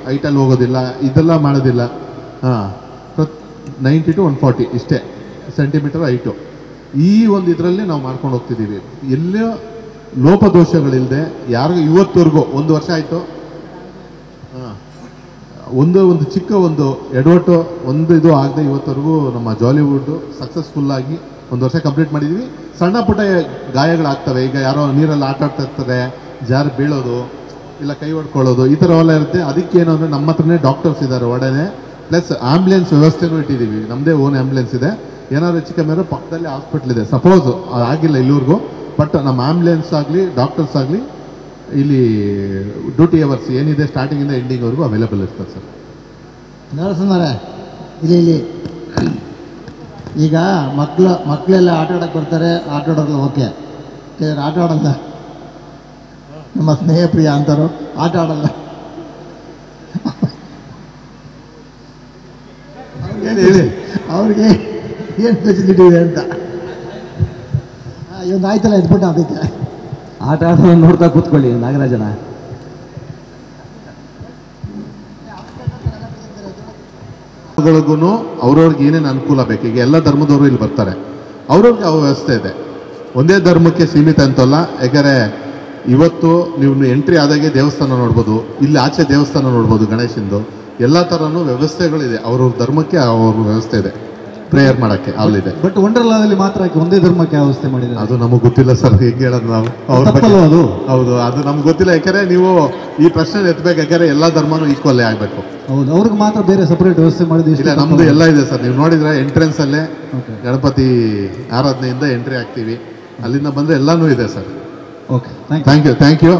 ಹೈಟಲ್ಲಿ ಹೋಗೋದಿಲ್ಲ, ಇದೆಲ್ಲ ಮಾಡೋದಿಲ್ಲ. 90 to 140 ಇಷ್ಟೇ ಸೆಂಟಿಮೀಟರ್ ಹೈಟು. ಈ ಒಂದು ಇದರಲ್ಲಿ ನಾವು ಮಾಡ್ಕೊಂಡು ಹೋಗ್ತಿದ್ದೀವಿ. ಎಲ್ಲೋ ಲೋಪದೋಷಗಳಿಲ್ಲದೆ ಯಾರಿಗೂ ಇವತ್ತವರೆಗೂ 1 ವರ್ಷ ಆಯಿತು, ಒಂದು ಚಿಕ್ಕ ಒಂದು ಎಡವಟ್ಟು ಇದು ಆಗದೆ ಇವತ್ತವರೆಗೂ ನಮ್ಮ ಜಾಲಿವುಡ್ ಸಕ್ಸಸ್ಫುಲ್ಲಾಗಿ 1 ವರ್ಷ ಕಂಪ್ಲೀಟ್ ಮಾಡಿದ್ದೀವಿ. ಸಣ್ಣ ಪುಟ್ಟ ಗಾಯಗಳಾಗ್ತವೆ. ಈಗ ಯಾರೋ ನೀರಲ್ಲಿ ಆಟ ಆಡ್ತಾ ಇರ್ತಾರೆ, ಜಾರು ಬೀಳೋದು, ಇಲ್ಲ ಕೈ ಹೊಡ್ಕೊಳ್ಳೋದು, ಈ ಥರವೆಲ್ಲ ಇರುತ್ತೆ. ಅದಕ್ಕೇನು ಅಂದರೆ ನಮ್ಮ ಹತ್ರನೇ ಡಾಕ್ಟರ್ಸ್ ಇದ್ದಾರೆ ಒಡನೆ, ಪ್ಲಸ್ ಆ್ಯಂಬುಲೆನ್ಸ್ ವ್ಯವಸ್ಥೆನೂ ಇಟ್ಟಿದ್ದೀವಿ. ನಮ್ಮದೇ ಓನ್ ಆ್ಯಂಬುಲೆನ್ಸ್ ಇದೆ. ಏನಾದ್ರು ಹೆಚ್ಚು ಕಮ್ಮಿ ಅಂದರೆ ಪಕ್ಕದಲ್ಲಿ ಹಾಸ್ಪಿಟ್ಲ್ ಇದೆ. ಸಪೋಸ್ ಆಗಿಲ್ಲ ಇಲ್ಲಿವರೆಗೂ, ಬಟ್ ನಮ್ಮ ಆ್ಯಂಬುಲೆನ್ಸ್ ಆಗಲಿ ಡಾಕ್ಟರ್ಸ್ ಆಗಲಿ ಇಲ್ಲಿ ಡ್ಯೂಟಿ ಅವರ್ಸ್ ಏನಿದೆ ಸ್ಟಾರ್ಟಿಂಗಿಂದ ಎಂಡಿಂಗ್ವರೆಗೂ ಅವೈಲೇಬಲ್ ಇರ್ತದೆ ಸರ್. ನರಸಿಂಹರೇ, ಇಲ್ಲಿ ಈಗ ಮಕ್ಕಳೆಲ್ಲ ಆಟ ಆಡೋಕ್ಕೆ ಬರ್ತಾರೆ, ಆಟ ಆಡೋಲ್ಲ, ಓಕೆ. ಕೆಲವರು ಆಟ ಆಡಲ್ಲ, ನಮ್ಮ ಸ್ನೇಹಪ್ರಿಯ ಅಂತಾರೋ ಆಟ ಆಡಲ್ಲ. ಅವ್ರಿಗೆ ಏನು ಫೆಸಿಲಿಟಿ ಇದೆ ಅಂತ ಇವತ್ತು ಆಯ್ತಲ್ಲ ಎದ್ಬಿಟ್ಟು ಅದಕ್ಕೆ ಆಟ ಆಡೋದು ನೋಡ್ತಾ ಕೂತ್ಕೊಳ್ಳಿ ನಾಗರಾಜನ. ಅವ್ರವ್ರಿಗೆ ಏನೇನು ಅನುಕೂಲ ಬೇಕು. ಈಗ ಎಲ್ಲ ಧರ್ಮದವರು ಇಲ್ಲಿ ಬರ್ತಾರೆ, ಅವ್ರವ್ರಿಗೆ ಯಾವ ವ್ಯವಸ್ಥೆ ಇದೆ. ಒಂದೇ ಧರ್ಮಕ್ಕೆ ಸೀಮಿತ ಅಂತಲ್ಲ. ಯಾಕಂದರೆ ಇವತ್ತು ನೀವು ಎಂಟ್ರಿ ಆದಾಗೆ ದೇವಸ್ಥಾನ ನೋಡ್ಬೋದು, ಇಲ್ಲಿ ಆಚೆ ದೇವಸ್ಥಾನ ನೋಡ್ಬೋದು, ಗಣೇಶಂದು ಎಲ್ಲ ಥರನೂ ವ್ಯವಸ್ಥೆಗಳಿದೆ. ಅವ್ರವ್ರ ಧರ್ಮಕ್ಕೆ ಅವ್ರ ವ್ಯವಸ್ಥೆ ಇದೆ, ಪ್ರೇಯರ್ ಮಾಡೋಕ್ಕೆ ಅಲ್ಲಿದೆ. ಬಟ್ ವಂಡರ್ಲಾದಲ್ಲಿ ಮಾತ್ರ ಒಂದೇ ಧರ್ಮಕ್ಕೆ ವ್ಯವಸ್ಥೆ ಮಾಡಿದ್ದಾರೆ. ಅದು ನಮಗೆ ಗೊತ್ತಿಲ್ಲ ಸರ್, ಹೇಗೆ ಹೇಳೋದು ನಾವು ಅವ್ರ ಬಗ್ಗೆ. ಹೌದು, ಅದು ನಮ್ಗೆ ಗೊತ್ತಿಲ್ಲ. ಯಾಕಂದರೆ ನೀವು ಈ ಪ್ರಶ್ನೆ ಎತ್ತಬೇಕು. ಯಾಕಂದರೆ ಎಲ್ಲ ಧರ್ಮನೂ ಈಕ್ವಲ್ಲೇ ಆಗಬೇಕು. ಹೌದು, ಅವ್ರಿಗೆ ಮಾತ್ರ ಬೇರೆ ಸಪರೇಟ್ ವ್ಯವಸ್ಥೆ ಮಾಡಿದ್ವಿ. ಇಲ್ಲ, ನಮ್ಮದು ಎಲ್ಲ ಇದೆ ಸರ್. ನೀವು ನೋಡಿದ್ರೆ ಎಂಟ್ರೆನ್ಸಲ್ಲೇ ಗಣಪತಿ ಆರಾಧನೆಯಿಂದ ಎಂಟ್ರಿ ಆಗ್ತೀವಿ. ಅಲ್ಲಿಂದ ಬಂದರೆ ಎಲ್ಲನೂ ಇದೆ ಸರ್. Okay, thank you.